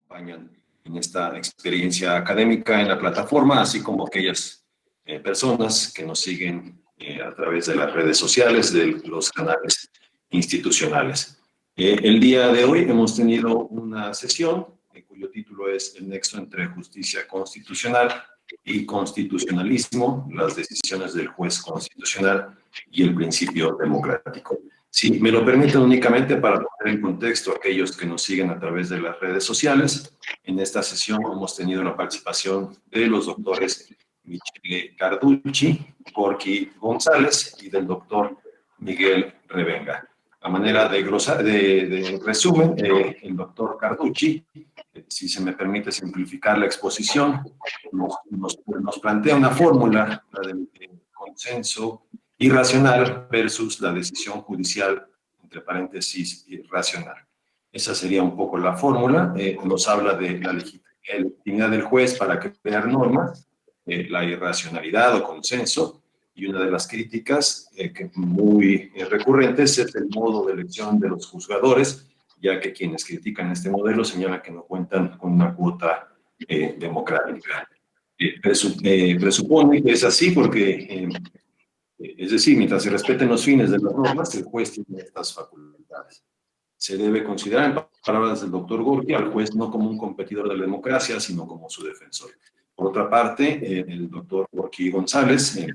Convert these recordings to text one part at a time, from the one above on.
acompañan en esta experiencia académica en la plataforma, así como aquellas personas que nos siguen a través de las redes sociales, de los canales institucionales. El día de hoy hemos tenido una sesión cuyo título es El nexo entre justicia constitucional y constitucionalismo, las decisiones del juez constitucional y el principio democrático. Si me lo permiten, únicamente para poner en contexto a aquellos que nos siguen a través de las redes sociales, en esta sesión hemos tenido la participación de los doctores Michele Carducci, Gorky González y del doctor Miguel Revenga. A manera de resumen, el doctor Carducci, si se me permite simplificar la exposición, nos plantea una fórmula, la del consenso irracional versus la decisión judicial, entre paréntesis, irracional. Esa sería un poco la fórmula. Nos habla de la legitimidad del juez para crear normas, la irracionalidad o consenso, y una de las críticas que muy recurrentes es el modo de elección de los juzgadores, ya que quienes critican este modelo señalan que no cuentan con una cuota democrática. Presupone que es así porque es decir, mientras se respeten los fines de las normas, el juez tiene estas facultades. Se debe considerar, en palabras del doctor Gorky, al juez no como un competidor de la democracia, sino como su defensor. Por otra parte, el doctor Gorky González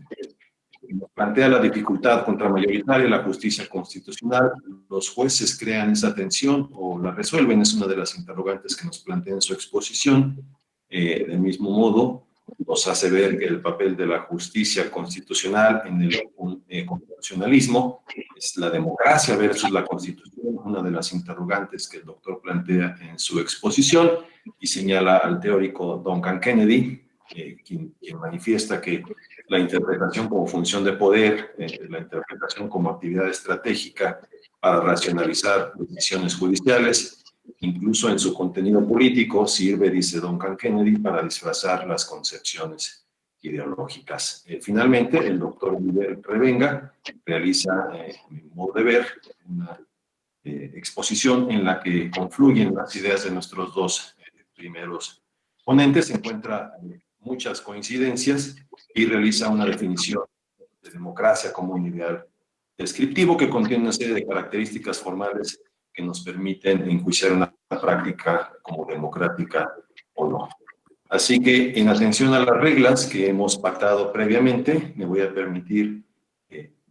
nos plantea la dificultad contramayoritaria de la justicia constitucional. Los jueces crean esa tensión o la resuelven, es una de las interrogantes que nos plantea en su exposición. Del mismo modo, nos hace ver que el papel de la justicia constitucional en el constitucionalismo es la democracia versus la constitución, una de las interrogantes que el doctor plantea en su exposición, y señala al teórico Duncan Kennedy, quien manifiesta que la interpretación como función de poder, la interpretación como actividad estratégica para racionalizar decisiones judiciales, incluso en su contenido político, sirve, dice Duncan Kennedy, para disfrazar las concepciones ideológicas. Finalmente, el doctor Miguel Revenga realiza, a mi modo de ver, una exposición en la que confluyen las ideas de nuestros dos primeros ponentes, se encuentra muchas coincidencias y realiza una definición de democracia como un ideal descriptivo que contiene una serie de características formales que nos permiten enjuiciar una práctica como democrática o no. Así que, en atención a las reglas que hemos pactado previamente, me voy a permitir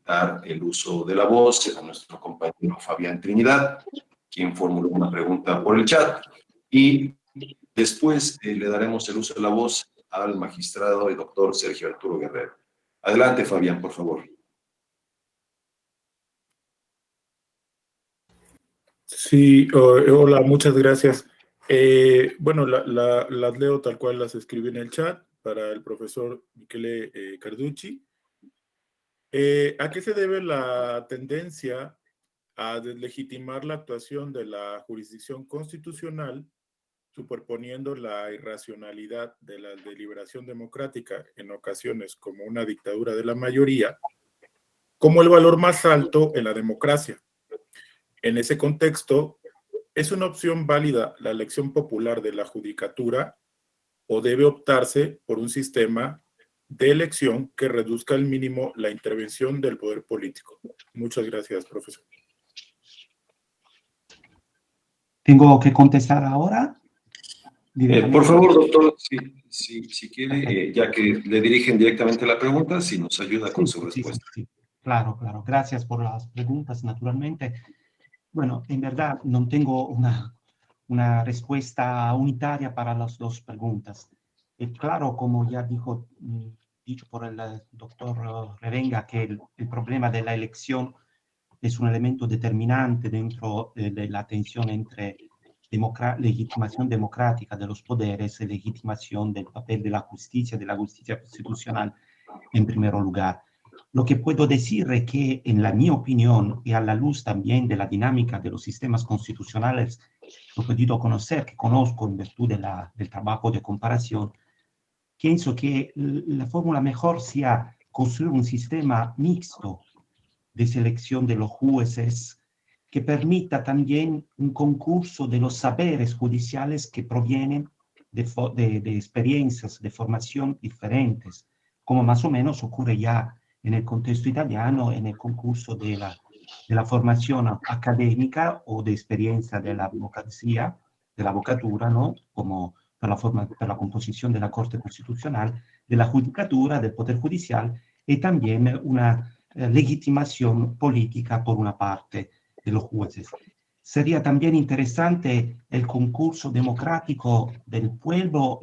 dar el uso de la voz a nuestro compañero Fabián Trinidad, quien formuló una pregunta por el chat, y después le daremos el uso de la voz al magistrado y doctor Sergio Arturo Guerrero. Adelante, Fabián, por favor. Sí, hola, muchas gracias. Bueno, las leo tal cual las escribí en el chat para el profesor Michele Carducci. ¿A qué se debe la tendencia a deslegitimar la actuación de la jurisdicción constitucional, superponiendo la irracionalidad de la deliberación democrática en ocasiones como una dictadura de la mayoría, como el valor más alto en la democracia? En ese contexto, ¿es una opción válida la elección popular de la judicatura o debe optarse por un sistema de elección que reduzca al mínimo la intervención del poder político? Muchas gracias, profesor. ¿Tengo que contestar ahora? Por favor, doctor, si quiere, ya que le dirigen directamente la pregunta, si nos ayuda con su respuesta. Sí. Claro. Gracias por las preguntas, naturalmente. Bueno, en verdad no tengo una respuesta unitaria para las dos preguntas. Claro, como ya dicho por el doctor Revenga, que el problema de la elección es un elemento determinante dentro de la tensión entre legitimación democrática de los poderes y legitimación del papel de la justicia constitucional en primer lugar. Lo que puedo decir es que, en la mi opinión, y a la luz también de la dinámica de los sistemas constitucionales que he podido conocer, que conozco en virtud del trabajo de comparación, pienso que la fórmula mejor sea construir un sistema mixto de selección de los jueces que permita también un concurso de los saberes judiciales que provienen de experiencias de formación diferentes, como más o menos ocurre ya en el contexto italiano, en el concurso de la formación académica o de experiencia de la abogacía, de la abogatura, ¿no? Como per la composición de la Corte Constitucional, de la Judicatura, del Poder Judicial, y también una legitimación política por una parte de los jueces. Sería también interesante el concurso democrático del pueblo,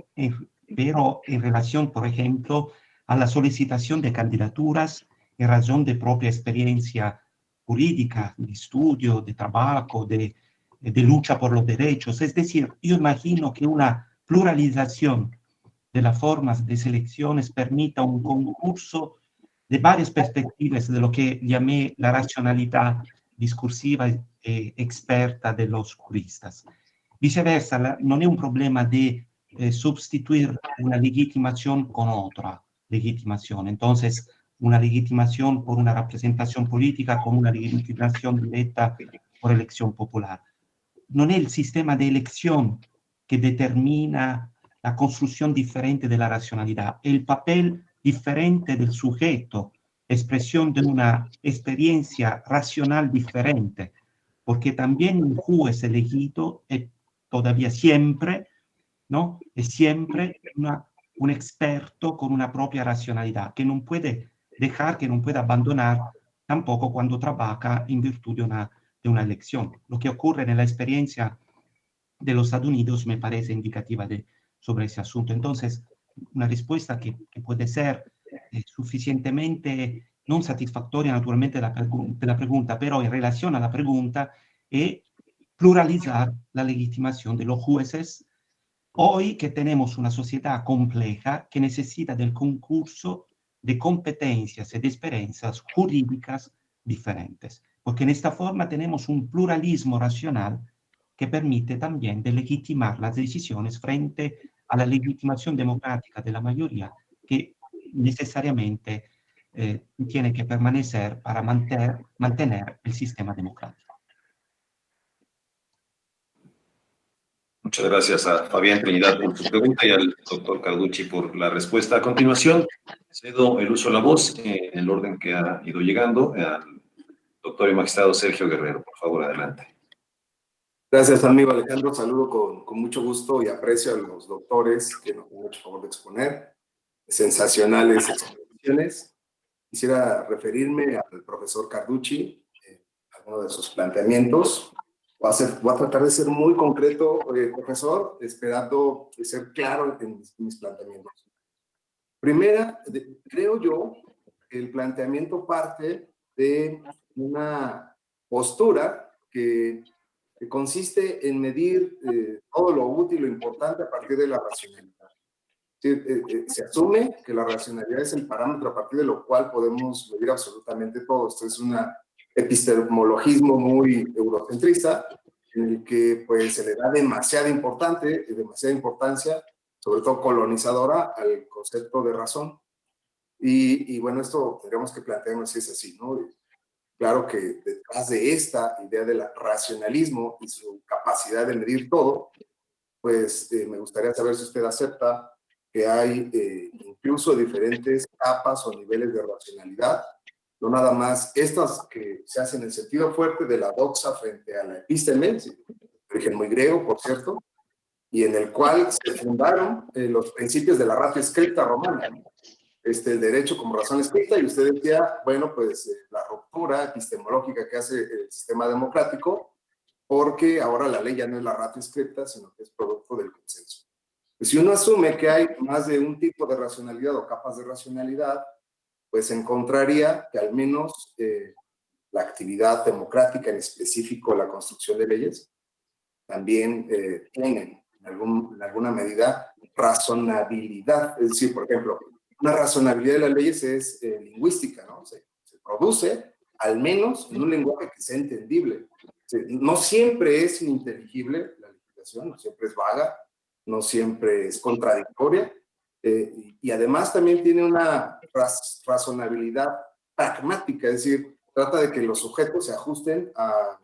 pero en relación, por ejemplo, a la solicitación de candidaturas en razón de propia experiencia jurídica, de estudio, de trabajo, de lucha por los derechos. Es decir, yo imagino que una pluralización de las formas de selecciones permita un concurso de varias perspectivas de lo que llamé la racionalidad discursiva experta de los juristas. Viceversa, no es un problema de sustituir una legitimación con otra legitimación. Entonces, una legitimación por una representación política con una legitimación directa por elección popular. No es el sistema de elección que determina la construcción diferente de la racionalidad, el papel diferente del sujeto, expresión de una experiencia racional diferente, porque también un juez elegido es todavía siempre, ¿no? Es siempre un experto con una propia racionalidad, que no puede dejar, que no puede abandonar tampoco cuando trabaja en virtud de una elección. Lo que ocurre en la experiencia de los Estados Unidos me parece indicativa sobre ese asunto. Entonces, una respuesta que puede ser suficientemente non satisfactoria naturalmente de la pregunta, pero en relación a la pregunta es pluralizar la legitimación de los jueces hoy que tenemos una sociedad compleja que necesita del concurso de competencias y de experiencias jurídicas diferentes, porque en esta forma tenemos un pluralismo racional que permite también de legitimar las decisiones frente a la legitimación democrática de la mayoría que necesariamente tiene que permanecer para mantener el sistema democrático. Muchas gracias a Fabián Trinidad por su pregunta y al doctor Carducci por la respuesta. A continuación, cedo el uso de la voz en el orden que ha ido llegando al doctor y magistrado Sergio Guerrero. Por favor, adelante. Gracias, amigo Alejandro. Saludo con mucho gusto y aprecio a los doctores que nos han hecho favor de exponer. Sensacionales exposiciones. Quisiera referirme al profesor Carducci, algunos de sus planteamientos. Voy a tratar de ser muy concreto, profesor, esperando ser claro en mis planteamientos. Primera, creo yo que el planteamiento parte de una postura que consiste en medir todo lo útil, lo importante a partir de la racionalidad. Se asume que la racionalidad es el parámetro a partir de lo cual podemos medir absolutamente todo. Esto es un epistemologismo muy eurocentrista, en el que pues, se le da demasiada importancia, sobre todo colonizadora, al concepto de razón. Y bueno, esto tendríamos que plantearnos si es así, ¿no? Claro que detrás de esta idea del racionalismo y su capacidad de medir todo, pues me gustaría saber si usted acepta que hay incluso diferentes capas o niveles de racionalidad, no nada más estas que se hacen en sentido fuerte de la doxa frente a la epísteme, de origen muy griego, por cierto, y en el cual se fundaron los principios de la ratio scripta romana, ¿no? El derecho como razón escrita, y usted decía, bueno, pues la ruptura epistemológica que hace el sistema democrático, porque ahora la ley ya no es la ratio scripta, sino que es producto del consenso. Pues si uno asume que hay más de un tipo de racionalidad o capas de racionalidad, pues encontraría que al menos la actividad democrática, en específico la construcción de leyes, también tienen en alguna medida razonabilidad. Es decir, por ejemplo, una razonabilidad de las leyes es lingüística, ¿no? Se produce al menos en un lenguaje que sea entendible. No siempre es ininteligible la legislación, no siempre es vaga, no siempre es contradictoria, y además también tiene una razonabilidad pragmática, es decir, trata de que los sujetos se ajusten a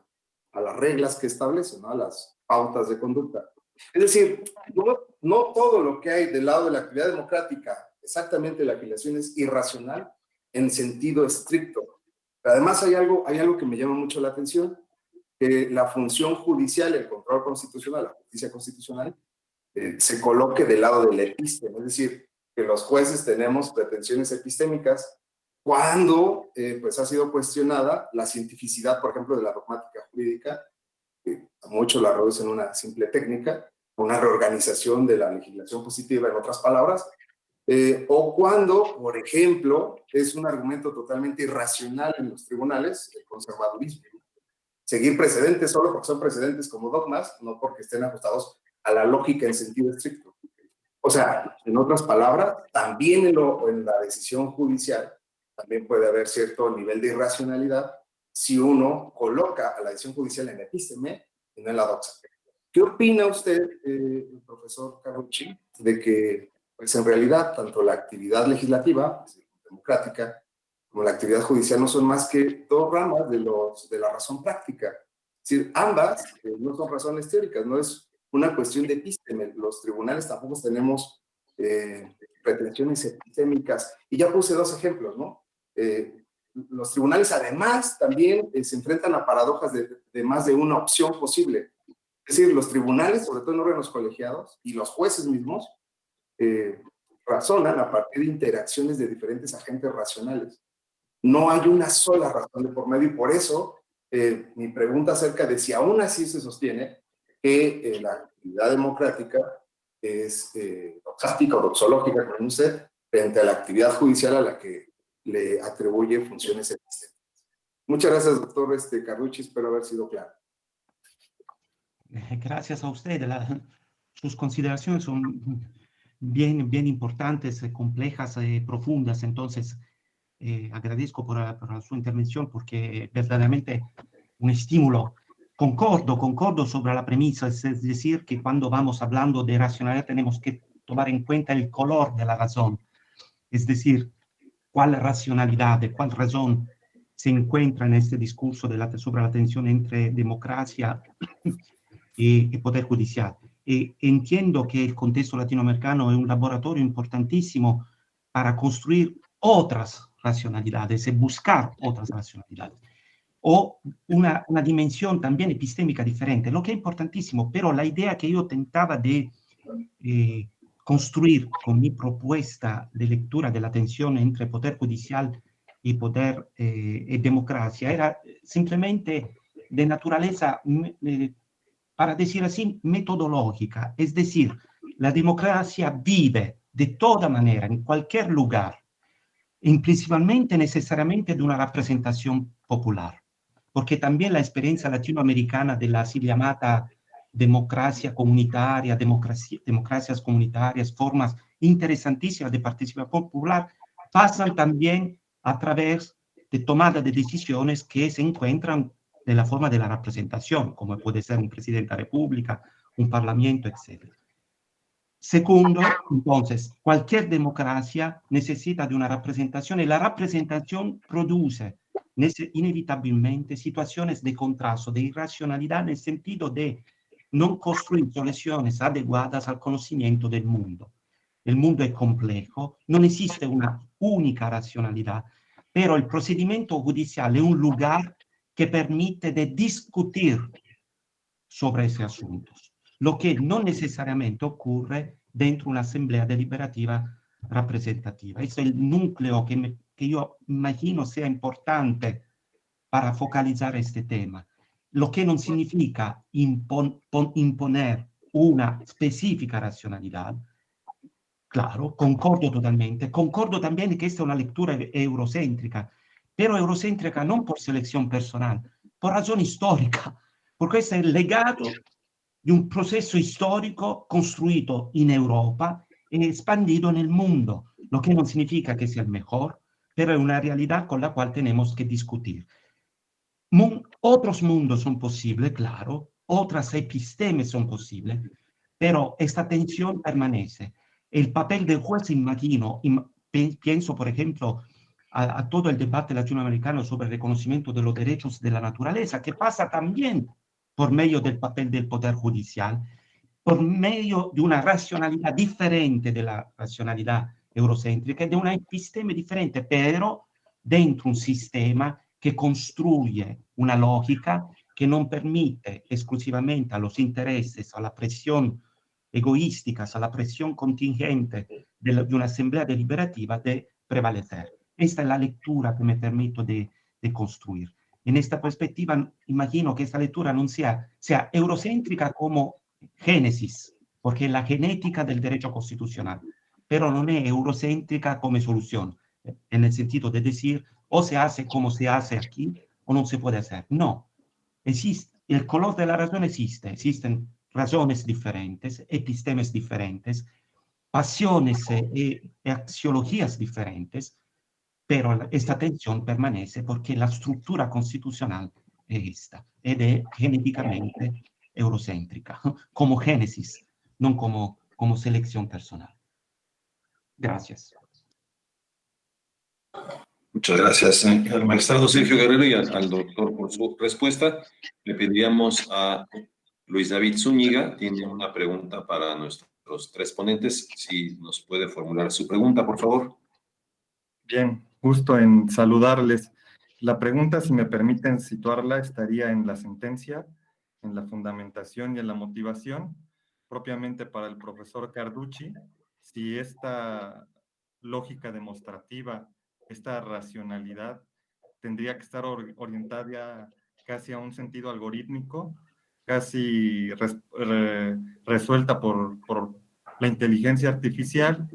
a las reglas que establece, ¿no? A las pautas de conducta. Es decir, no todo lo que hay del lado de la actividad democrática, exactamente la afiliación es irracional en sentido estricto. Pero además hay algo que me llama mucho la atención, que la función judicial, el control constitucional, la justicia constitucional, se coloque del lado del episteme, es decir, que los jueces tenemos pretensiones epistémicas cuando pues ha sido cuestionada la cientificidad, por ejemplo, de la dogmática jurídica, que muchos la reducen a una simple técnica, una reorganización de la legislación positiva, en otras palabras, o cuando, por ejemplo, es un argumento totalmente irracional en los tribunales, el conservadurismo. Seguir precedentes solo porque son precedentes como dogmas, no porque estén ajustados a la lógica en sentido estricto. O sea, en otras palabras, también en la decisión judicial también puede haber cierto nivel de irracionalidad si uno coloca a la decisión judicial en epísteme y no en la doxa. ¿Qué opina usted, profesor Carducci, de que pues en realidad tanto la actividad legislativa, democrática, como la actividad judicial no son más que dos ramas de la razón práctica? Es decir, ambas no son razones teóricas, no es una cuestión de epísteme. Los tribunales tampoco tenemos pretensiones epistémicas. Y ya puse dos ejemplos, ¿no? Los tribunales además también se enfrentan a paradojas de más de una opción posible. Es decir, los tribunales, sobre todo en órganos colegiados, y los jueces mismos, razonan a partir de interacciones de diferentes agentes racionales. No hay una sola razón de por medio, y por eso mi pregunta acerca de si aún así se sostiene que la actividad democrática es doxástica o doxológica, como usted, frente a la actividad judicial a la que le atribuye funciones epistémicas. Muchas gracias, doctor Carducci, espero haber sido claro. Gracias a usted. Sus consideraciones son bien importantes, complejas, profundas. Entonces, agradezco por su intervención porque verdaderamente un estímulo. Concordo sobre la premisa, es decir, que cuando vamos hablando de racionalidad tenemos que tomar en cuenta el color de la razón. Es decir, cuál racionalidad, cuál razón se encuentra en este discurso sobre la tensión entre democracia y poder judicial. Entiendo que el contexto latinoamericano es un laboratorio importantísimo para construir otras racionalidades y buscar otras racionalidades, o una dimensión también epistémica diferente, lo que es importantísimo, pero la idea que yo tentaba de construir con mi propuesta de lectura de la tensión entre poder judicial y poder y democracia era simplemente de naturaleza, para decir así, metodológica. Es decir, la democracia vive de toda manera, en cualquier lugar, principalmente necesariamente de una representación popular, porque también la experiencia latinoamericana de la así llamada democracia comunitaria, democracias comunitarias, formas interesantísimas de participación popular, pasan también a través de tomada de decisiones que se encuentran de la forma de la representación, como puede ser un presidente de la República, un parlamento, etc. Segundo, entonces, cualquier democracia necesita de una representación y la representación produce inevitablemente situaciones de contrasto, de irracionalidad en el sentido de no construir soluciones adecuadas al conocimiento del mundo. El mundo es complejo, no existe una única racionalidad, pero el procedimiento judicial es un lugar que permite de discutir sobre esos asuntos, lo que no necesariamente ocurre dentro de una asamblea deliberativa representativa. Ese es el núcleo que yo imagino sea importante para focalizar este tema, lo que no significa imponer una específica racionalidad. Claro, concordo también que esta es una lectura eurocéntrica, pero eurocéntrica no por selección personal, por razón histórica, porque es el legado de un proceso histórico construido en Europa y expandido en el mundo, lo que no significa que sea el mejor, pero es una realidad con la cual tenemos que discutir. Otros mundos son posibles, claro, otras epistemes son posibles, pero esta tensión permanece. El papel del juez, imagino, pienso, por ejemplo, a todo el debate latinoamericano sobre el reconocimiento de los derechos de la naturaleza, que pasa también por medio del papel del Poder Judicial, por medio de una razionalidad diferente de la razionalidad eurocéntrica, de un episteme diferente, pero dentro un sistema que construye una lógica que no permite exclusivamente a los intereses, a la presión egoística, a la presión contingente de una asamblea deliberativa de prevalecer. Esta es la lectura que me permito de construir. En esta perspectiva, imagino que esta lectura no sea eurocéntrica como génesis, porque es la genética del derecho constitucional, pero no es eurocéntrica como solución, en el sentido de decir, o se hace como se hace aquí, o no se puede hacer. No, existe, el color de la razón existe, existen razones diferentes, epistemes diferentes, pasiones y axiologías diferentes, pero esta tensión permanece porque la estructura constitucional es esta, ed è genéticamente eurocéntrica, como génesis, no como selección personal. Gracias. Muchas gracias al magistrado Sergio Guerrero y al doctor por su respuesta. Le pediríamos a Luis David Zúñiga, tiene una pregunta para nuestros tres ponentes. Si nos puede formular su pregunta, por favor. Bien, gusto en saludarles. La pregunta, si me permiten situarla, estaría en la sentencia, en la fundamentación y en la motivación, propiamente para el profesor Carducci, si esta lógica demostrativa, esta racionalidad, tendría que estar orientada casi a un sentido algorítmico, casi resuelta por la inteligencia artificial.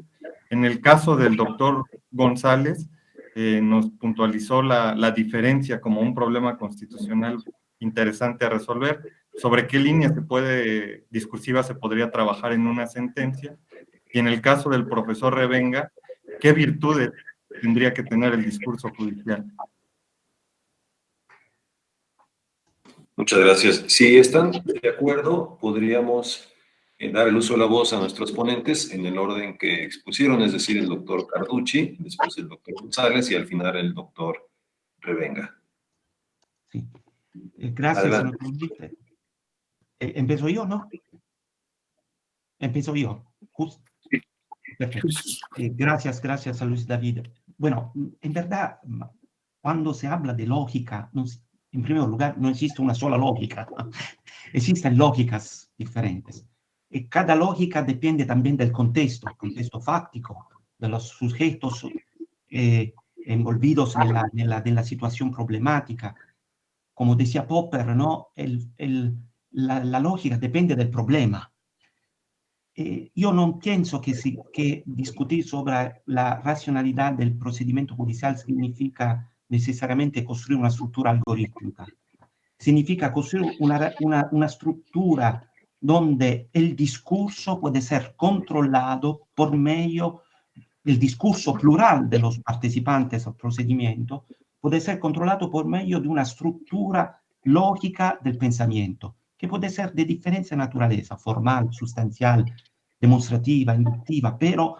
En el caso del doctor González, nos puntualizó la diferencia como un problema constitucional interesante a resolver, sobre qué línea discursiva se podría trabajar en una sentencia, y en el caso del profesor Revenga, qué virtudes tendría que tener el discurso judicial. Muchas gracias. Si están de acuerdo, podríamos dar el uso de la voz a nuestros ponentes en el orden que expusieron, es decir, el doctor Carducci, después el doctor González y al final el doctor Revenga. Sí. Gracias, señor presidente. ¿Empiezo yo, no? Empiezo yo. Justo. Perfecto. Gracias a Luis David. Bueno, en verdad, cuando se habla de lógica, en primer lugar, no existe una sola lógica. Existen lógicas diferentes. Y cada lógica depende también del contexto fáctico, de los sujetos envolvidos en la situación problemática. Como decía Popper, ¿no? La lógica depende del problema. Io non penso che discutir sobre la razionalidad del procedimiento judicial significa necesariamente construir una struttura algoritmica. Significa construir una struttura donde el discurso puede ser controlado por medio del discurso plural de los participantes al procedimiento, puede ser controlado por medio de una struttura lógica del pensamiento, que puede ser de diferente naturaleza, formal, sustancial, demostrativa, inductiva, pero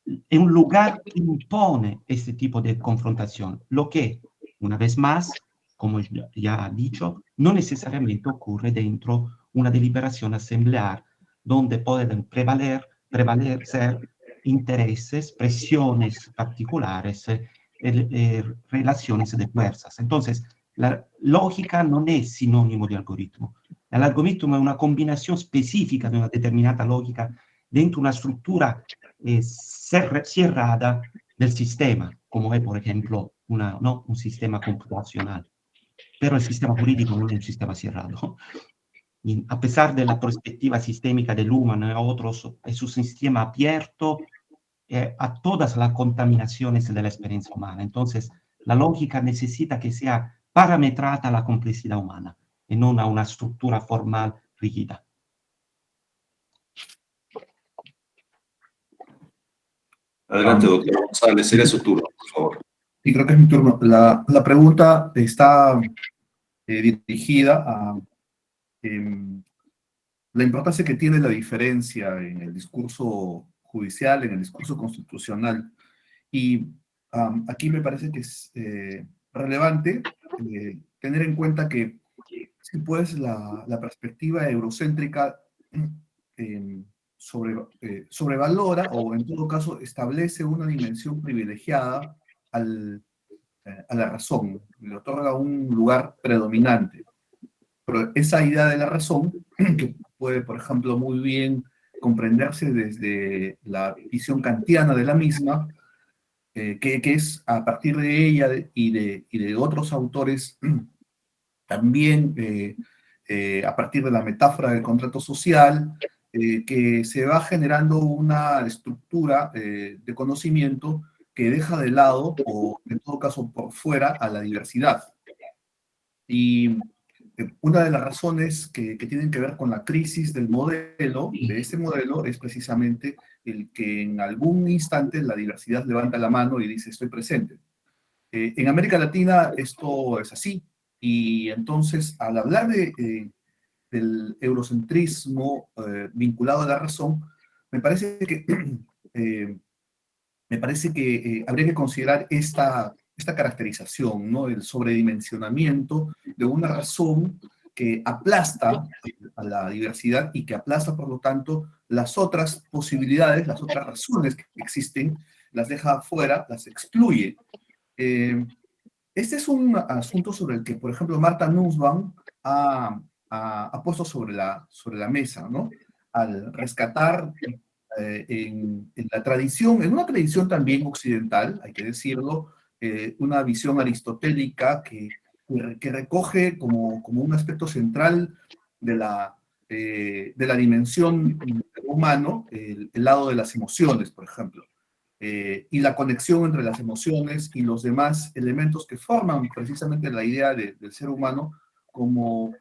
es un lugar que impone este tipo de confrontación, lo que, una vez más, como ya ha dicho, no necesariamente ocurre dentro una deliberación asamblear, donde pueden prevalecer intereses, presiones particulares, relaciones de fuerzas. Entonces, la lógica no es sinónimo de algoritmo. El algoritmo es una combinación específica de una determinada lógica dentro una struttura cerrada del sistema, como es, por ejemplo, un sistema computacional. Pero el sistema jurídico no es un sistema cerrado. Y a pesar de la perspectiva sistémica de Luhmann y otros, es un sistema abierto a todas las contaminaciones de la experiencia humana. Entonces, la lógica necesita que sea parametrata a la complejidad humana y no a una estructura formal rígida. Adelante, doctor González, sería su turno, por favor. Sí, creo que es mi turno. La pregunta está dirigida a la importancia que tiene la diferencia en el discurso judicial, en el discurso constitucional. Y aquí me parece que es relevante tener en cuenta que si pues la perspectiva eurocéntrica sobrevalora o en todo caso establece una dimensión privilegiada a la razón, le otorga un lugar predominante. Pero esa idea de la razón, que puede, por ejemplo, muy bien comprenderse desde la visión kantiana de la misma, que es a partir de ella y de otros autores, también a partir de la metáfora del contrato social, que se va generando una estructura de conocimiento que deja de lado, o en todo caso por fuera, a la diversidad. Y una de las razones que tienen que ver con la crisis del modelo, de este modelo, es precisamente el que en algún instante la diversidad levanta la mano y dice estoy presente. En América Latina esto es así, y entonces al hablar del eurocentrismo vinculado a la razón, me parece que, habría que considerar esta caracterización, ¿no? El sobredimensionamiento de una razón que aplasta a la diversidad y que aplasta, por lo tanto, las otras posibilidades, las otras razones que existen, las deja afuera, las excluye. Este es un asunto sobre el que, por ejemplo, Martha Nussbaum ha puesto sobre la mesa, ¿no? Al rescatar en la tradición, en una tradición también occidental, hay que decirlo, una visión aristotélica que recoge como un aspecto central de la dimensión humano el lado de las emociones, por ejemplo. Y la conexión entre las emociones y los demás elementos que forman precisamente la idea del ser humano como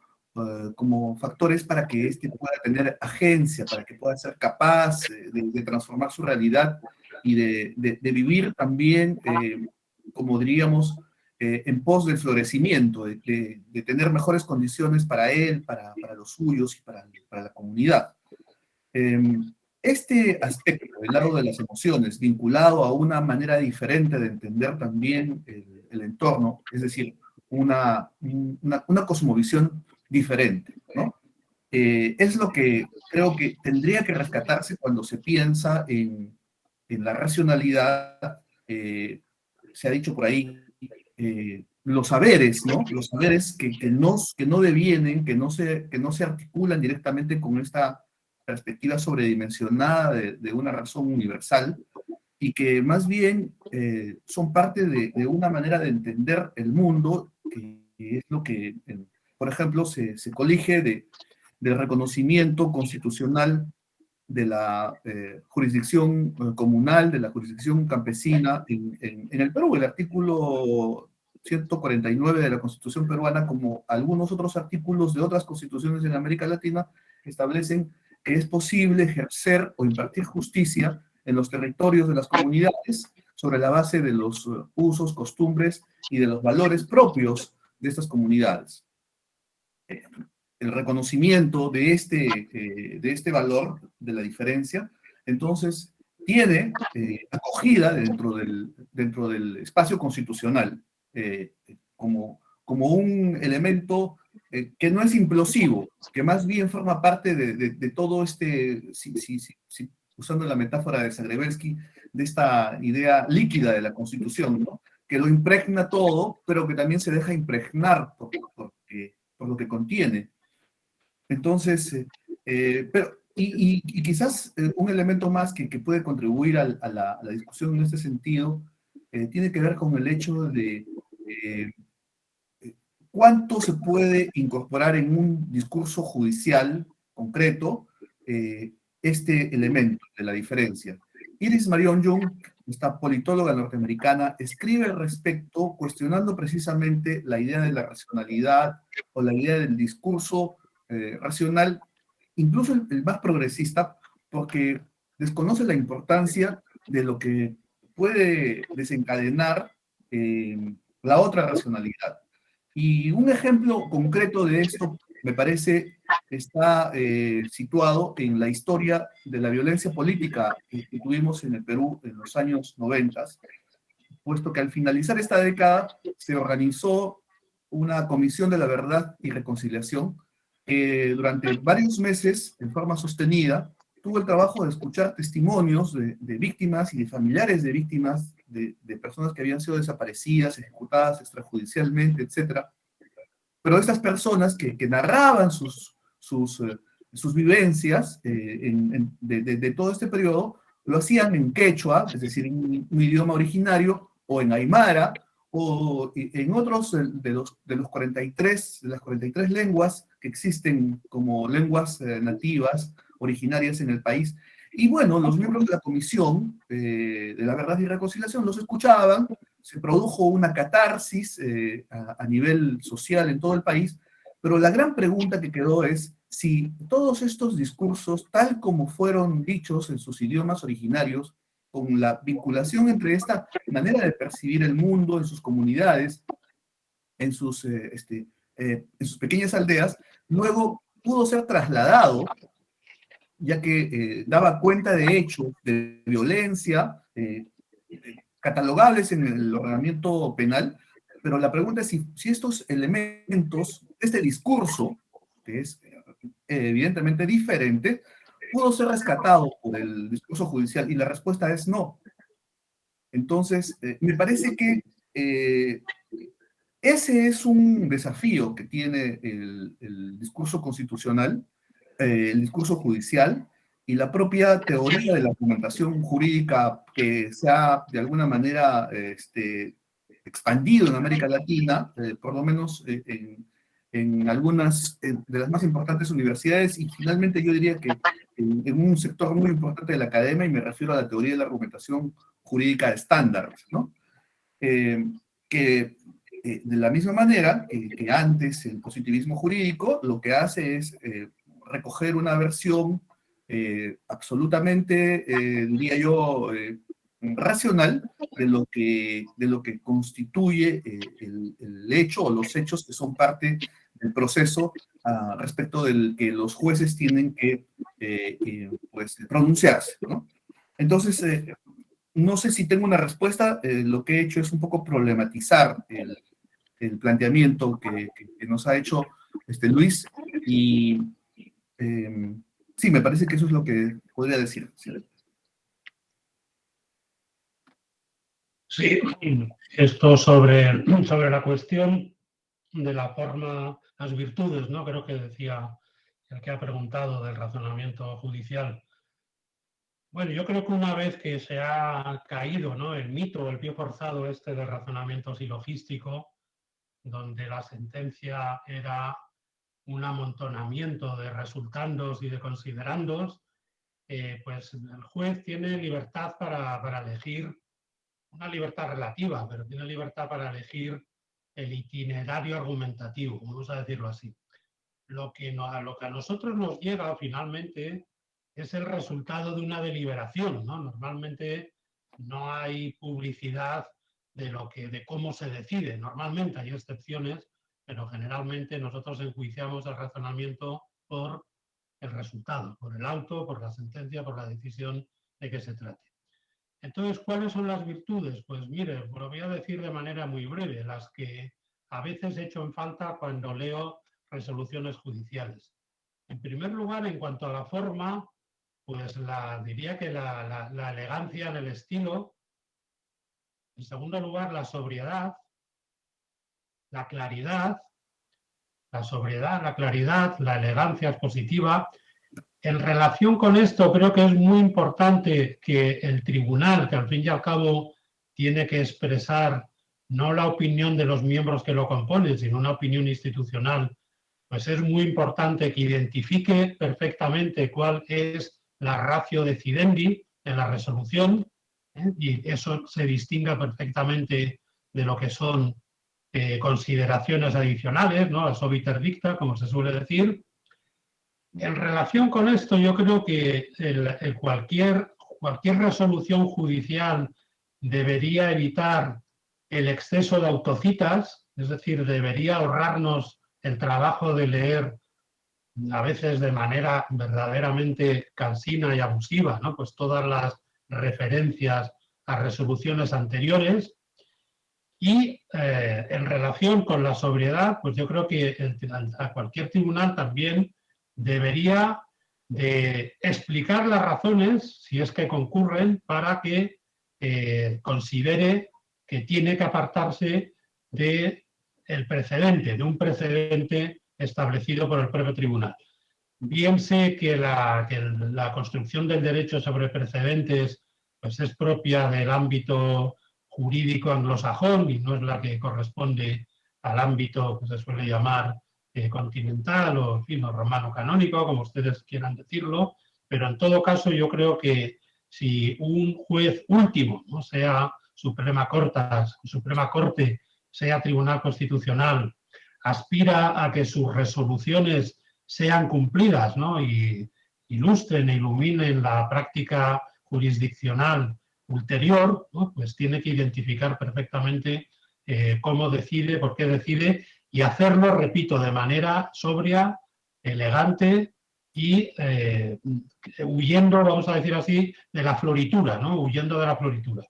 factores para que éste pueda tener agencia, para que pueda ser capaz de transformar su realidad y de vivir también, como diríamos, en pos del florecimiento, de tener mejores condiciones para él, para los suyos y para la comunidad. Este aspecto, el lado de las emociones, vinculado a una manera diferente de entender también el entorno, es decir, una cosmovisión diferente, ¿no? Es lo que creo que tendría que rescatarse cuando se piensa en la racionalidad. Se ha dicho por ahí, los saberes, ¿no? Los saberes que no devienen, que no se articulan directamente con esta perspectiva sobredimensionada de una razón universal, y que más bien son parte de una manera de entender el mundo, que es lo que, por ejemplo, se colige del reconocimiento constitucional de la jurisdicción comunal, de la jurisdicción campesina en el Perú. El artículo 149 de la Constitución peruana, como algunos otros artículos de otras constituciones en América Latina, establecen que es posible ejercer o impartir justicia en los territorios de las comunidades sobre la base de los usos, costumbres y de los valores propios de estas comunidades. El reconocimiento de este valor, de la diferencia, entonces tiene acogida dentro del espacio constitucional como un elemento que no es implosivo, que más bien forma parte de todo usando la metáfora de Zagrebelsky, de esta idea líquida de la Constitución, ¿no? Que lo impregna todo, pero que también se deja impregnar por lo que contiene. Entonces, quizás un elemento más que puede contribuir a la discusión en este sentido tiene que ver con el hecho de cuánto se puede incorporar en un discurso judicial concreto este elemento de la diferencia. Iris Marion Young, esta politóloga norteamericana, escribe al respecto cuestionando precisamente la idea de la racionalidad o la idea del discurso racional, incluso el más progresista, porque desconoce la importancia de lo que puede desencadenar la otra racionalidad. Y un ejemplo concreto de esto, me parece, está situado en la historia de la violencia política que tuvimos en el Perú en los años 90, puesto que al finalizar esta década se organizó una comisión de la verdad y reconciliación que durante varios meses, en forma sostenida, tuvo el trabajo de escuchar testimonios de víctimas y de familiares de víctimas, de personas que habían sido desaparecidas, ejecutadas extrajudicialmente, etc. Pero estas personas que narraban sus vivencias de todo este periodo, lo hacían en quechua, es decir, en un idioma originario, o en aymara, o en otros de las 43 lenguas que existen como lenguas nativas, originarias en el país. Y bueno, los miembros de la Comisión de la Verdad y Reconciliación los escuchaban, se produjo una catarsis a nivel social en todo el país, pero la gran pregunta que quedó es si todos estos discursos, tal como fueron dichos en sus idiomas originarios, con la vinculación entre esta manera de percibir el mundo en sus comunidades, en sus pequeñas aldeas, luego pudo ser trasladado, ya que daba cuenta de hechos de violencia catalogables en el ordenamiento penal, pero la pregunta es si estos elementos, este discurso, que es evidentemente diferente, pudo ser rescatado por el discurso judicial, y la respuesta es no. Entonces, me parece que ese es un desafío que tiene el discurso constitucional, el discurso judicial y la propia teoría de la argumentación jurídica que se ha de alguna manera expandido en América Latina, por lo menos en algunas de las más importantes universidades, y finalmente yo diría que en un sector muy importante de la academia, y me refiero a la teoría de la argumentación jurídica estándar, ¿no? Que de la misma manera que antes el positivismo jurídico lo que hace es recoger una versión absolutamente, diría yo, racional de lo que constituye el hecho o los hechos que son parte del proceso respecto del que los jueces tienen que pues, pronunciarse, ¿no? Entonces, no sé si tengo una respuesta, lo que he hecho es un poco problematizar el planteamiento que nos ha hecho Luis, y sí, me parece que eso es lo que podría decir. Sí, esto sobre la cuestión de la forma, las virtudes, ¿no? Creo que decía el que ha preguntado del razonamiento judicial. Bueno, yo creo que una vez que se ha caído, ¿no?, el mito, el pie forzado del razonamiento silogístico, donde la sentencia era un amontonamiento de resultandos y de considerandos, pues el juez tiene libertad para elegir, una libertad relativa, pero tiene libertad para elegir el itinerario argumentativo, vamos a decirlo así. Lo que a nosotros nos llega finalmente es el resultado de una deliberación, ¿no? Normalmente no hay publicidad de cómo se decide. Normalmente hay excepciones, pero generalmente nosotros enjuiciamos el razonamiento por el resultado, por el auto, por la sentencia, por la decisión de que se trate. Entonces, ¿cuáles son las virtudes? Pues mire, lo voy a decir de manera muy breve, las que a veces echo en falta cuando leo resoluciones judiciales. En primer lugar, en cuanto a la forma, pues diría que la elegancia en el estilo. En segundo lugar, la sobriedad, la claridad. La sobriedad, la claridad, la elegancia expositiva. En relación con esto, creo que es muy importante que el tribunal, que al fin y al cabo tiene que expresar no la opinión de los miembros que lo componen, sino una opinión institucional, pues es muy importante que identifique perfectamente cuál es la ratio decidendi en la resolución, y eso se distinga perfectamente de lo que son consideraciones adicionales, ¿no? Las obiter dicta, como se suele decir. En relación con esto, yo creo que cualquier resolución judicial debería evitar el exceso de autocitas, es decir, debería ahorrarnos el trabajo de leer a veces de manera verdaderamente cansina y abusiva, ¿no? Pues todas las referencias a resoluciones anteriores. Y en relación con la sobriedad, pues yo creo que a cualquier tribunal también debería de explicar las razones, si es que concurren, para que considere que tiene que apartarse de un precedente establecido por el propio tribunal. Bien sé que la construcción del derecho sobre precedentes pues es propia del ámbito jurídico anglosajón y no es la que corresponde al ámbito que se suele llamar continental o, en fin, o romano canónico, como ustedes quieran decirlo, pero en todo caso yo creo que si un juez último, ¿no?, sea Suprema Corte, sea Tribunal Constitucional, aspira a que sus resoluciones sean cumplidas, ¿no?, y ilustren e iluminen la práctica jurisdiccional ulterior, ¿no?, pues tiene que identificar perfectamente cómo decide, por qué decide, y hacerlo, repito, de manera sobria, elegante y huyendo, vamos a decir así, de la floritura, ¿no?, huyendo de la floritura.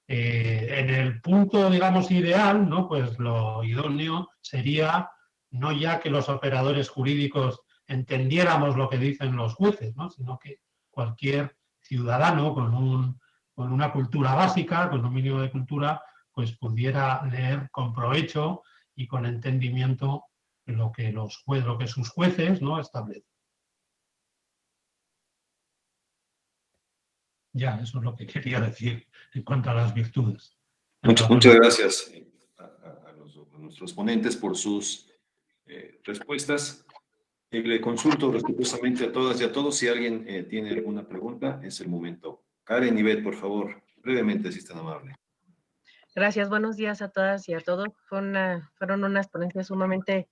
En el punto, digamos, ideal, ¿no?, pues lo idóneo sería no ya que los operadores jurídicos entendiéramos lo que dicen los jueces, ¿no?, sino que cualquier ciudadano con una cultura básica, con un mínimo de cultura, pues pudiera leer con provecho y con entendimiento lo que sus jueces, ¿no?, establecen. Ya, eso es lo que quería decir en cuanto a las virtudes. Muchas gracias a nuestros ponentes por sus respuestas. Le consulto respetuosamente a todas y a todos. Si alguien tiene alguna pregunta, es el momento. Karen, Ivette, por favor, brevemente, si es tan amable. Gracias, buenos días a todas y a todos. Fueron unas ponencias sumamente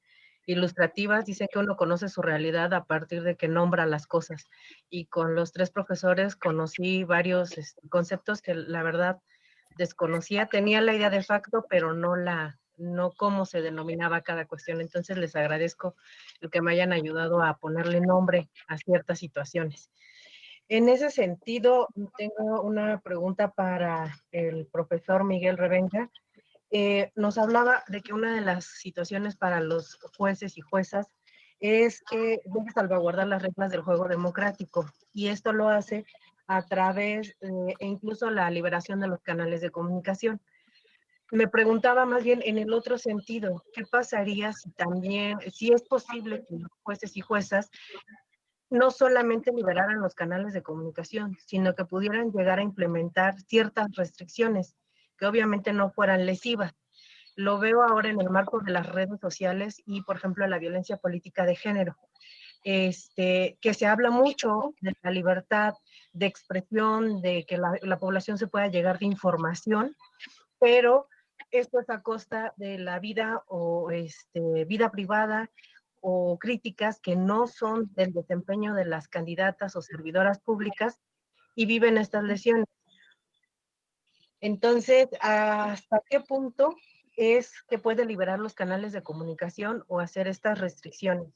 ilustrativas. Dicen que uno conoce su realidad a partir de que nombra las cosas. Y con los tres profesores conocí varios conceptos que la verdad desconocía. Tenía la idea de facto, pero no cómo se denominaba cada cuestión. Entonces les agradezco el que me hayan ayudado a ponerle nombre a ciertas situaciones. En ese sentido, tengo una pregunta para el profesor Miguel Revenga. Nos hablaba de que una de las situaciones para los jueces y juezas es que debe salvaguardar las reglas del juego democrático, y esto lo hace a través e incluso la liberación de los canales de comunicación. Me preguntaba más bien en el otro sentido, ¿qué pasaría si es posible que los jueces y juezas no solamente liberaran los canales de comunicación, sino que pudieran llegar a implementar ciertas restricciones que obviamente no fueran lesivas? Lo veo ahora en el marco de las redes sociales y, por ejemplo, la violencia política de género, que se habla mucho de la libertad de expresión, de que la población se pueda llegar de información, pero esto es a costa de la vida o vida privada o críticas que no son del desempeño de las candidatas o servidoras públicas y viven estas lesiones. Entonces, ¿hasta qué punto es que puede liberar los canales de comunicación o hacer estas restricciones?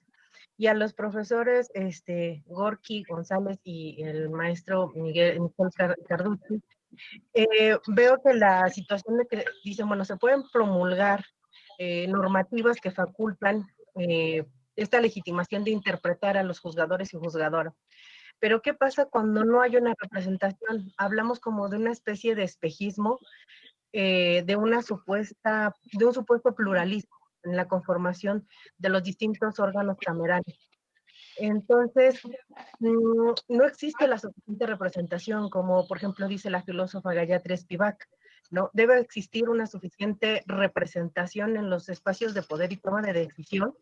Y a los profesores Gorky González y el maestro Miguel Carducci, veo que la situación de que dicen, bueno, se pueden promulgar normativas que facultan esta legitimación de interpretar a los juzgadores y juzgadoras. Pero ¿qué pasa cuando no hay una representación? Hablamos como de una especie de espejismo, de un supuesto pluralismo en la conformación de los distintos órganos camerales. Entonces, no existe la suficiente representación, como por ejemplo dice la filósofa Gayatri Spivak, ¿no? Debe existir una suficiente representación en los espacios de poder y toma de decisión,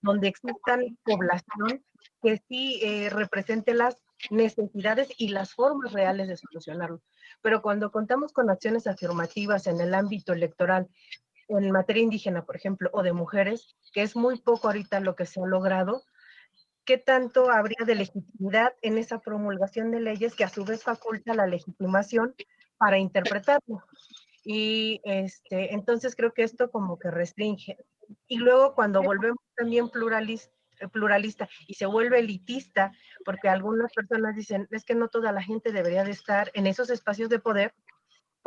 donde existan población que sí represente las necesidades y las formas reales de solucionarlo. Pero cuando contamos con acciones afirmativas en el ámbito electoral, en materia indígena, por ejemplo, o de mujeres, que es muy poco ahorita lo que se ha logrado, ¿qué tanto habría de legitimidad en esa promulgación de leyes que a su vez faculta la legitimación para interpretarlo? Y entonces creo que esto como que restringe. Y luego cuando volvemos también pluralista y se vuelve elitista, porque algunas personas dicen, es que no toda la gente debería de estar en esos espacios de poder,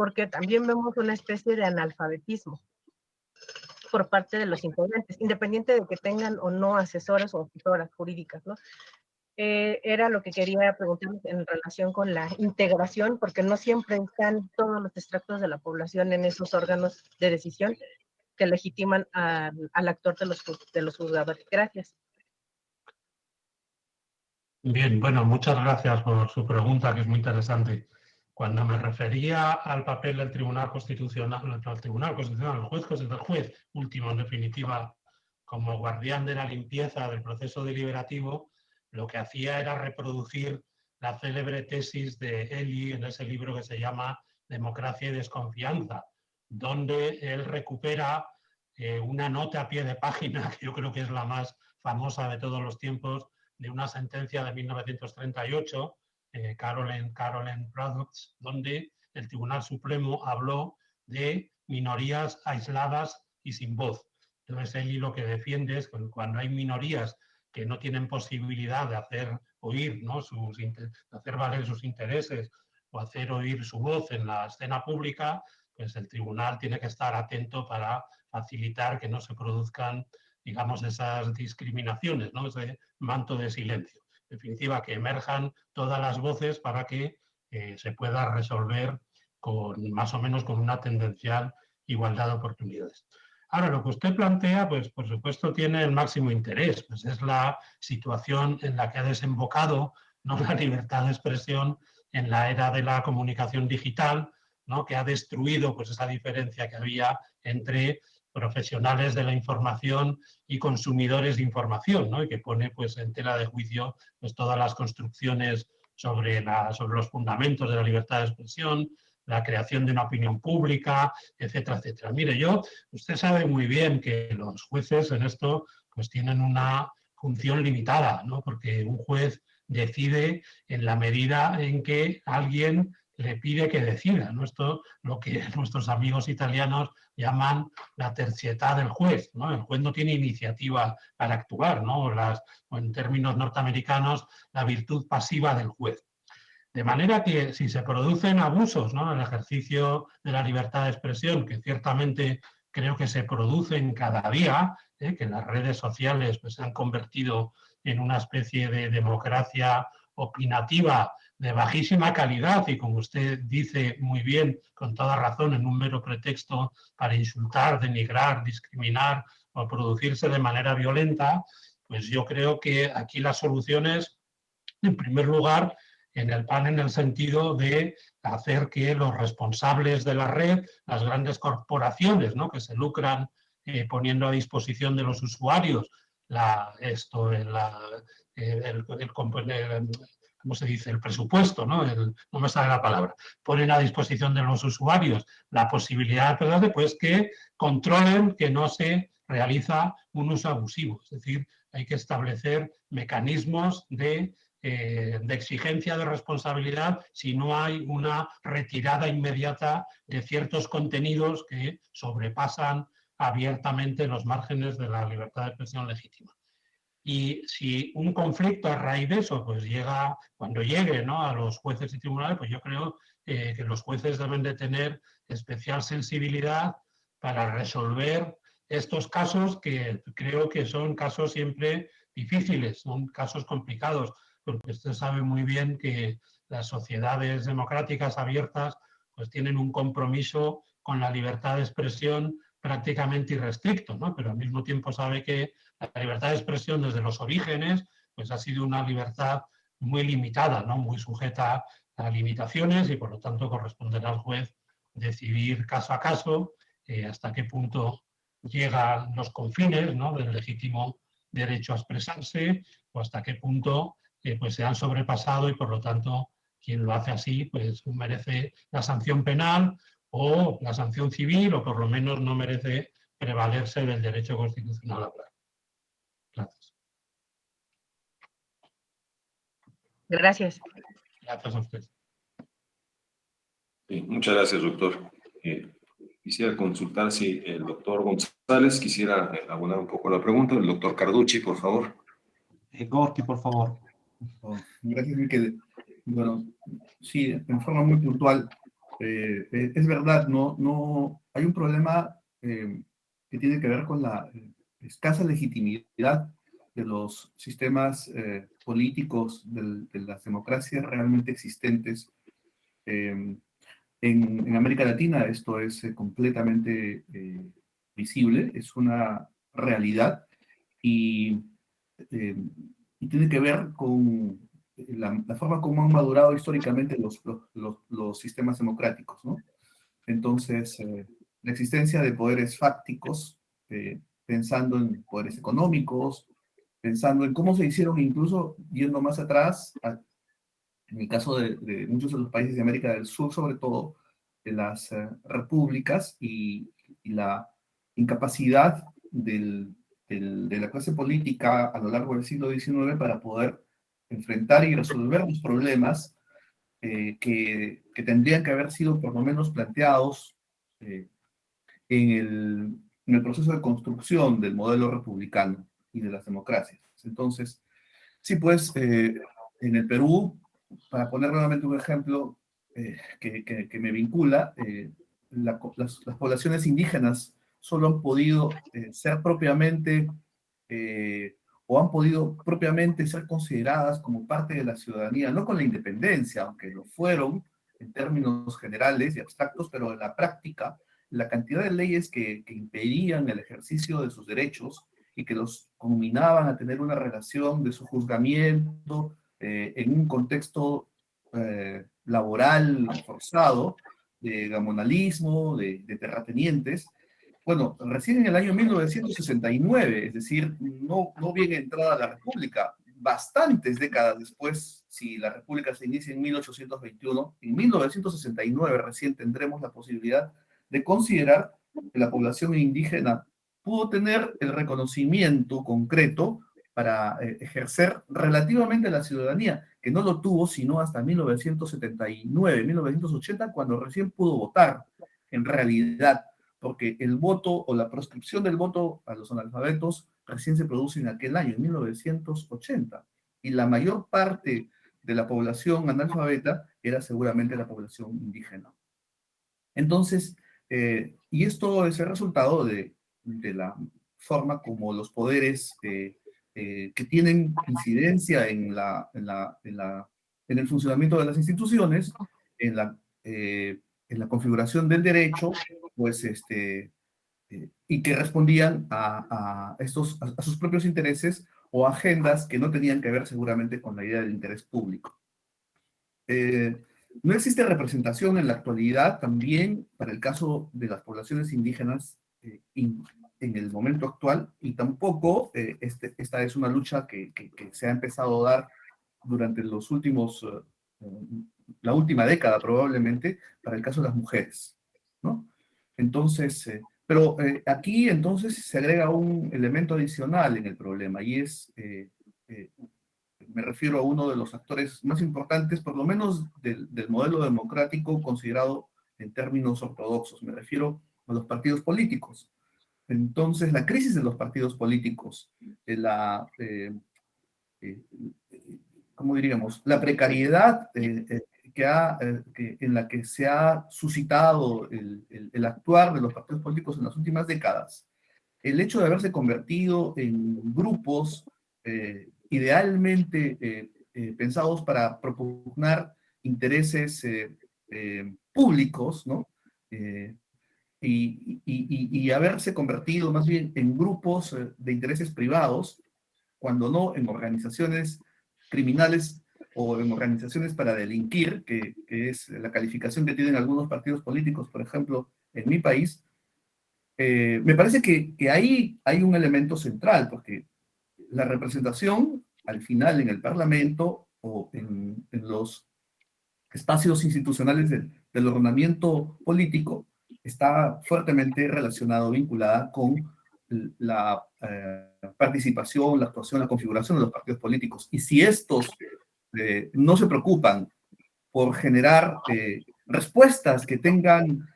porque también vemos una especie de analfabetismo por parte de los integrantes, independiente de que tengan o no asesores o asesoras jurídicas, ¿no? Era lo que quería preguntarles en relación con la integración, porque no siempre están todos los extractos de la población en esos órganos de decisión que legitiman al actor de los juzgadores. Gracias. Bien, bueno, muchas gracias por su pregunta, que es muy interesante. Cuando me refería al papel del Tribunal Constitucional, el juez último en definitiva, como guardián de la limpieza del proceso deliberativo, lo que hacía era reproducir la célebre tesis de Eli en ese libro que se llama Democracia y Desconfianza, donde él recupera una nota a pie de página, que yo creo que es la más famosa de todos los tiempos, de una sentencia de 1938, Caroline Products, donde el Tribunal Supremo habló de minorías aisladas y sin voz. Entonces, él lo que defiende es que cuando hay minorías que no tienen posibilidad de hacer oír, ¿no?, de hacer valer sus intereses o hacer oír su voz en la escena pública, pues el tribunal tiene que estar atento para facilitar que no se produzcan, digamos, esas discriminaciones, ¿no?, ese manto de silencio. En definitiva, que emerjan todas las voces para que se pueda resolver más o menos con una tendencial igualdad de oportunidades. Ahora, lo que usted plantea, pues por supuesto tiene el máximo interés, pues es la situación en la que ha desembocado, ¿no?, la libertad de expresión en la era de la comunicación digital, ¿no?, que ha destruido pues esa diferencia que había entre profesionales de la información y consumidores de información, ¿no?, y que pone pues en tela de juicio pues todas las construcciones sobre los fundamentos de la libertad de expresión, la creación de una opinión pública, etcétera, etcétera. Mire, usted sabe muy bien que los jueces en esto pues tienen una función limitada, ¿no?, porque un juez decide en la medida en que alguien le pide que decida, ¿no? Esto lo que nuestros amigos italianos llaman la terzietà del juez, ¿no? El juez no tiene iniciativa para actuar, ¿no? O en términos norteamericanos, la virtud pasiva del juez. De manera que si se producen abusos, ¿no?, en el ejercicio de la libertad de expresión, que ciertamente creo que se producen cada día, que las redes sociales pues, se han convertido en una especie de democracia opinativa de bajísima calidad y, como usted dice muy bien, con toda razón, en un mero pretexto para insultar, denigrar, discriminar o producirse de manera violenta, pues yo creo que aquí las soluciones, en primer lugar, en el sentido de hacer que los responsables de la red, las grandes corporaciones, ¿no?, que se lucran poniendo a disposición de los usuarios ¿cómo se dice?, el presupuesto, ¿no? No me sale la palabra. Ponen a disposición de los usuarios la posibilidad, pues, que controlen que no se realiza un uso abusivo. Es decir, hay que establecer mecanismos de exigencia de responsabilidad si no hay una retirada inmediata de ciertos contenidos que sobrepasan abiertamente los márgenes de la libertad de expresión legítima. Y si un conflicto a raíz de eso pues cuando llegue, ¿no?, a los jueces y tribunales, pues yo creo que los jueces deben de tener especial sensibilidad para resolver estos casos, que creo que son casos siempre difíciles, son casos complicados, porque usted sabe muy bien que las sociedades democráticas abiertas pues tienen un compromiso con la libertad de expresión prácticamente irrestricto, ¿no? Pero al mismo tiempo sabe que la libertad de expresión desde los orígenes pues ha sido una libertad muy limitada, ¿no?, muy sujeta a limitaciones, y por lo tanto corresponderá al juez decidir caso a caso hasta qué punto llegan los confines, ¿no?, del legítimo derecho a expresarse, o hasta qué punto pues se han sobrepasado y por lo tanto quien lo hace así pues merece la sanción penal o la sanción civil, o por lo menos no merece prevalerse del derecho constitucional a hablar. Gracias. Gracias. Gracias a usted. Sí, muchas gracias, doctor. Quisiera consultar si el doctor González quisiera abonar un poco la pregunta. El doctor Carducci, por favor. Gorky, por favor. Gracias, Miquel. Bueno, sí, en forma muy puntual, Es verdad, hay un problema que tiene que ver con la escasa legitimidad de los sistemas políticos de las democracias realmente existentes. En América Latina esto es completamente visible, es una realidad y, eh, y tiene que ver con la forma como han madurado históricamente los sistemas democráticos, ¿no? Entonces, la existencia de poderes fácticos, pensando en poderes económicos, pensando en cómo se hicieron, incluso yendo más atrás, en el caso de muchos de los países de América del Sur, sobre todo, de las repúblicas y la incapacidad de la clase política a lo largo del siglo XIX para poder enfrentar y resolver los problemas que tendrían que haber sido por lo menos planteados eh, en el proceso de construcción del modelo republicano y de las democracias. Entonces, sí, pues en el Perú, para poner nuevamente un ejemplo que me vincula, las poblaciones indígenas solo han podido ser propiamente o han podido propiamente ser consideradas como parte de la ciudadanía, no con la independencia, aunque lo fueron en términos generales y abstractos, pero en la práctica, la cantidad de leyes que impedían el ejercicio de sus derechos y que los combinaban a tener una relación de su juzgamiento en un contexto laboral forzado, de gamonalismo, de terratenientes. Bueno, recién en el año 1969, es decir, no bien entrada la República, bastantes décadas después, si la República se inicia en 1821, en 1969 recién tendremos la posibilidad de considerar que la población indígena pudo tener el reconocimiento concreto para ejercer relativamente la ciudadanía, que no lo tuvo sino hasta 1979, 1980, cuando recién pudo votar en realidad, porque el voto o la proscripción del voto a los analfabetos recién se produce en aquel año, en 1980, y la mayor parte de la población analfabeta era seguramente la población indígena. Entonces, y esto es el resultado de la forma como los poderes que tienen incidencia en el funcionamiento de las instituciones, en la configuración del derecho, pues y que respondían a sus propios intereses o agendas que no tenían que ver seguramente con la idea del interés público. No existe representación en la actualidad también para el caso de las poblaciones indígenas en el momento actual, y tampoco esta es una lucha que se ha empezado a dar durante los últimos, la última década probablemente, para el caso de las mujeres, ¿no? Entonces, pero aquí entonces se agrega un elemento adicional en el problema, y es me refiero a uno de los actores más importantes, por lo menos del modelo democrático considerado en términos ortodoxos. Me refiero a los partidos políticos. Entonces, la crisis de los partidos políticos, ¿cómo diríamos? La precariedad en la que se ha suscitado el actuar de los partidos políticos en las últimas décadas, el hecho de haberse convertido en grupos idealmente pensados para propugnar intereses públicos, ¿no? Y haberse convertido más bien en grupos de intereses privados, cuando no en organizaciones criminales o en organizaciones para delinquir, que es la calificación que tienen algunos partidos políticos, por ejemplo, en mi país. Me parece que ahí hay un elemento central, porque la representación, al final, en el Parlamento o en los espacios institucionales del ordenamiento político, está fuertemente relacionado, vinculada con la participación, la actuación, la configuración de los partidos políticos. Y si estos no se preocupan por generar respuestas que tengan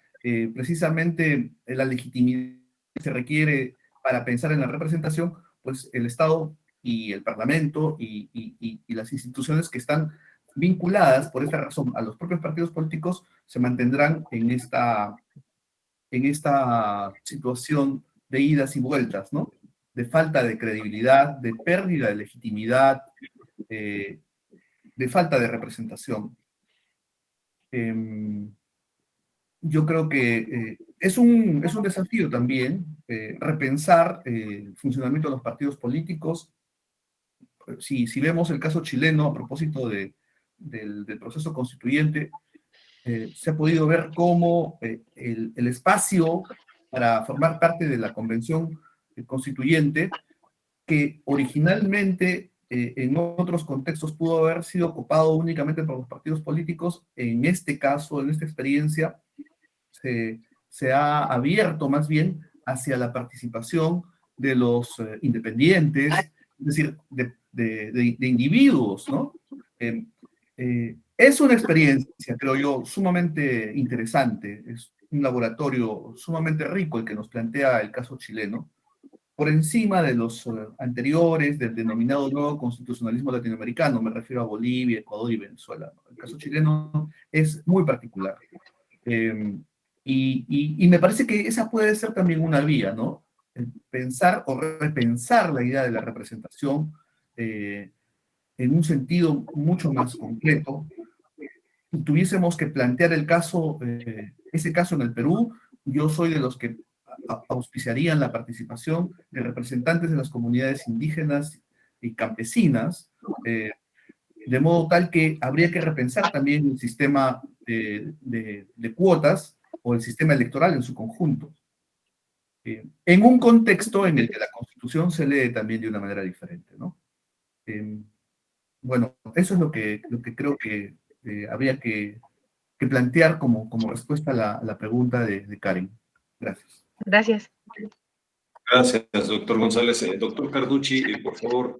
precisamente la legitimidad que se requiere para pensar en la representación, pues el Estado y el Parlamento y las instituciones que están vinculadas por esta razón a los propios partidos políticos, se mantendrán en esta situación de idas y vueltas, ¿no? De falta de credibilidad, de pérdida de legitimidad, de falta de representación. Yo creo que es un desafío también repensar el funcionamiento de los partidos políticos. Si vemos el caso chileno a propósito del proceso constituyente, se ha podido ver cómo el espacio para formar parte de la convención constituyente, que originalmente en otros contextos pudo haber sido ocupado únicamente por los partidos políticos, en este caso, en esta experiencia, se ha abierto más bien hacia la participación de los independientes, es decir, de individuos, ¿no? Es una experiencia, creo yo, sumamente interesante, es un laboratorio sumamente rico el que nos plantea el caso chileno, por encima de los anteriores, del denominado nuevo constitucionalismo latinoamericano, me refiero a Bolivia, Ecuador y Venezuela. El caso chileno es muy particular. Y me parece que esa puede ser también una vía, ¿no? Pensar o repensar la idea de la representación en un sentido mucho más concreto. Si tuviésemos que plantear ese caso en el Perú, yo soy de los que auspiciarían la participación de representantes de las comunidades indígenas y campesinas, de modo tal que habría que repensar también el sistema de cuotas o el sistema electoral en su conjunto, en un contexto en el que la Constitución se lee también de una manera diferente, ¿no? Bueno, eso es lo que creo que habría que plantear como respuesta a la pregunta de Karen. Gracias. Gracias. Gracias, doctor González. Doctor Carducci, por favor,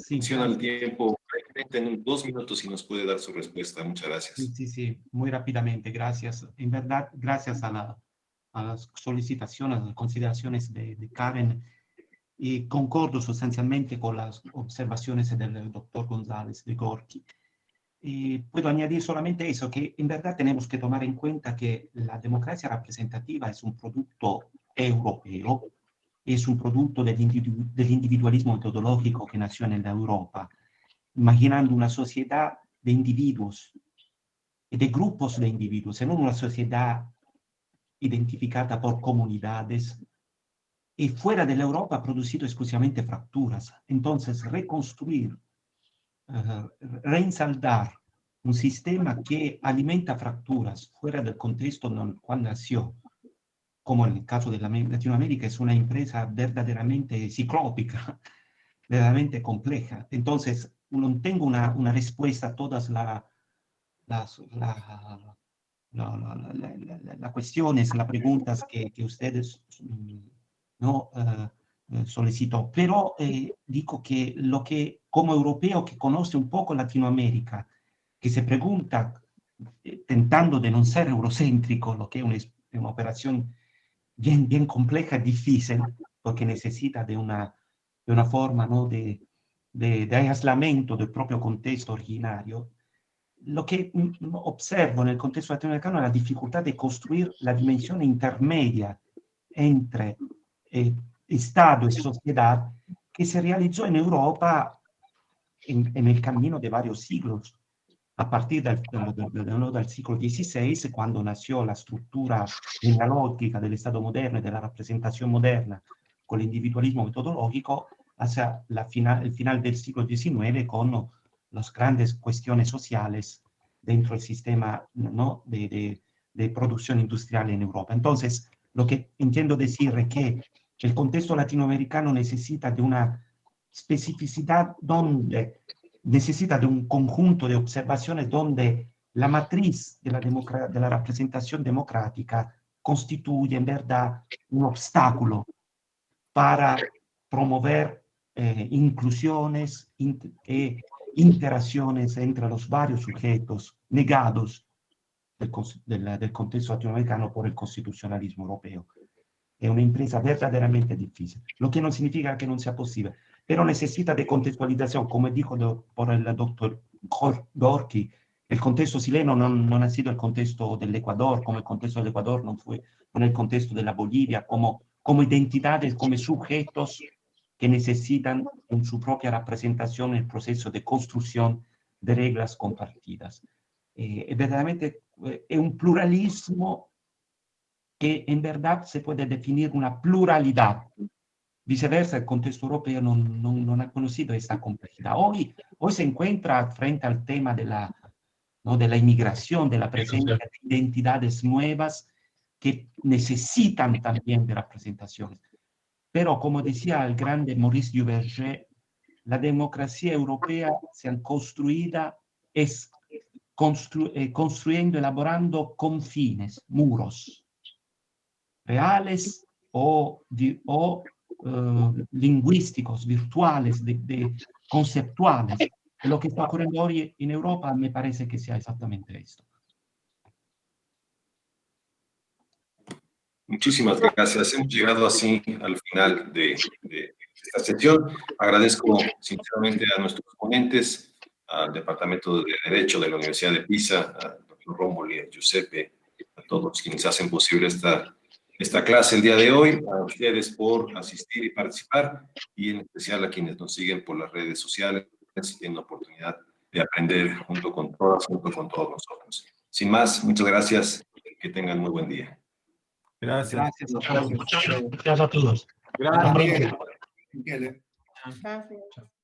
menciona el tiempo en 2 minutos y nos puede dar su respuesta. Muchas gracias. Sí, muy rápidamente, gracias. En verdad, gracias a las solicitaciones, a las consideraciones de Karen, y concordo sustancialmente con las observaciones del doctor González de Gorky. Puedo añadir solamente eso, que en verdad tenemos que tomar en cuenta que la democracia representativa es un producto europeo, es un producto del individualismo metodológico que nació en Europa, imaginando una sociedad de individuos y de grupos de individuos, en una sociedad identificada por comunidades, y fuera de la Europa ha producido exclusivamente fracturas. Entonces, reconstruir, reinsaldar un sistema que alimenta fracturas fuera del contexto en el cual nació, como en el caso de Latinoamérica, es una empresa verdaderamente ciclópica, verdaderamente compleja. Entonces, no tengo una respuesta a todas las cuestiones, las preguntas que ustedes no solicitó, pero digo que como europeo que conoce un poco Latinoamérica, que se pregunta, tentando de no ser eurocéntrico, lo que es una operación bien compleja, difícil, porque necesita de una forma, ¿no?, de aislamiento del propio contexto originario. Lo que observo en el contexto latinoamericano es la dificultad de construir la dimensión intermedia entre Estado y sociedad que se realizó en Europa en el camino de varios siglos, a partir del siglo XVI, cuando nació la estructura genealógica del Estado moderno y de la representación moderna con el individualismo metodológico, hacia el final del siglo XIX con las grandes cuestiones sociales dentro del sistema, ¿no?, de producción industrial en Europa. Entonces, lo que entiendo decir es que el contexto latinoamericano necesita de una especificidad donde necesita de un conjunto de observaciones donde la matriz de la representación democrática constituye en verdad un obstáculo para promover inclusiones e interacciones entre los varios sujetos negados del contexto latinoamericano por el constitucionalismo europeo. Es una empresa verdaderamente difícil, lo que no significa que no sea posible, pero necesita de contextualización, como dijo por el doctor Gorky, el contexto chileno no ha sido el contexto del Ecuador, como el contexto del Ecuador no fue con el contexto de la Bolivia, como identidades, como sujetos que necesitan en su propia representación el proceso de construcción de reglas compartidas. Verdaderamente es un pluralismo que en verdad se puede definir una pluralidad. Viceversa, el contexto europeo no ha conocido esta complejidad. Hoy se encuentra frente al tema de la inmigración, de la presencia de identidades nuevas que necesitan también de representaciones. Pero como decía el grande Maurice Duverger, la democracia europea se ha construido construyendo, elaborando confines, muros, reales o lingüísticos, virtuales, conceptuales. Lo que está ocurriendo hoy en Europa me parece que sea exactamente esto. Muchísimas gracias. Hemos llegado así al final de esta sesión. Agradezco sinceramente a nuestros ponentes, al Departamento de Derecho de la Universidad de Pisa, al doctor Rómulo, a Giuseppe, a todos quienes hacen posible esta clase el día de hoy, a ustedes por asistir y participar, y en especial a quienes nos siguen por las redes sociales y tienen la oportunidad de aprender junto con todos nosotros. Sin más, muchas gracias. Que tengan muy buen día. Gracias. Gracias a todos. Gracias a todos. Gracias. Hasta pronto. Michele. Gracias.